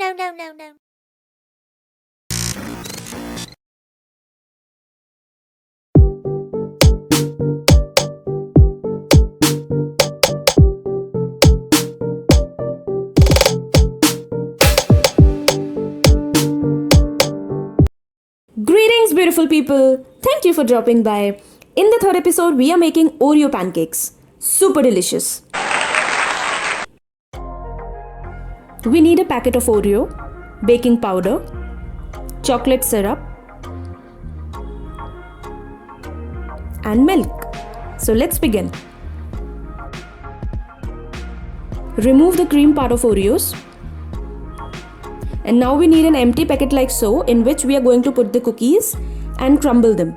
no, no, no, no. Greetings, beautiful people! Thank you for dropping by. In the third episode, we are making Oreo pancakes. Super delicious. We need a packet of Oreo, baking powder, chocolate syrup, and milk. So let's begin. Remove the cream part of Oreos. And now we need an empty packet like so, in which we are going to put the cookies and crumble them.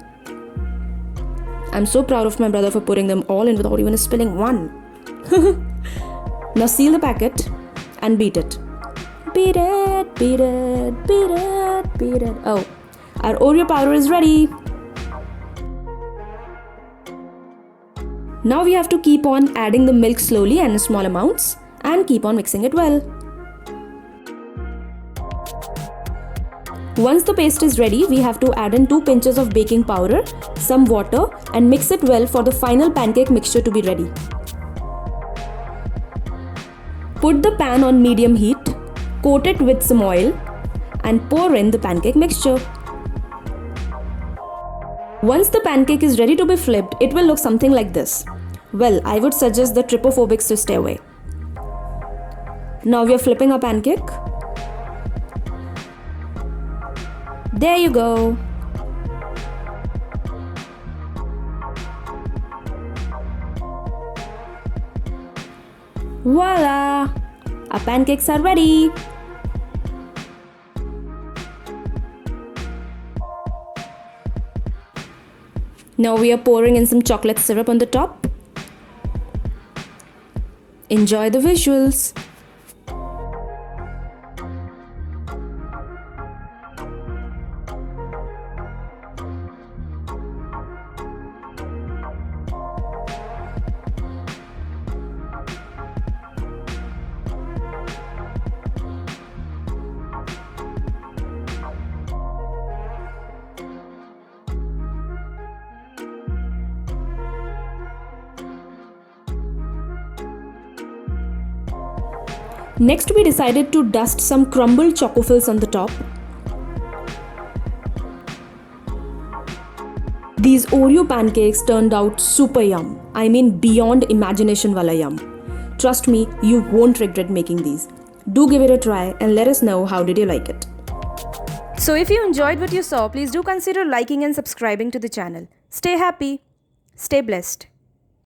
I'm so proud of my brother for putting them all in without even spilling one. Now seal the packet and beat it. Beat it, beat it, beat it, beat it. Oh, our Oreo powder is ready. Now we have to keep on adding the milk slowly and in small amounts and keep on mixing it well. Once the paste is ready, we have to add in 2 pinches of baking powder, some water and mix it well for the final pancake mixture to be ready. Put the pan on medium heat, coat it with some oil and pour in the pancake mixture. Once the pancake is ready to be flipped, it will look something like this. Well, I would suggest the trypophobics to stay away. Now we are flipping our pancake. There you go. Voila! Our pancakes are ready. Now we are pouring in some chocolate syrup on the top. Enjoy the visuals. Next, we decided to dust some crumbled choco fills on the top. These Oreo pancakes turned out super yum. I mean beyond imagination wala yum. Trust me, you won't regret making these. Do give it a try and let us know how did you like it. So if you enjoyed what you saw, please do consider liking and subscribing to the channel. Stay happy. Stay blessed.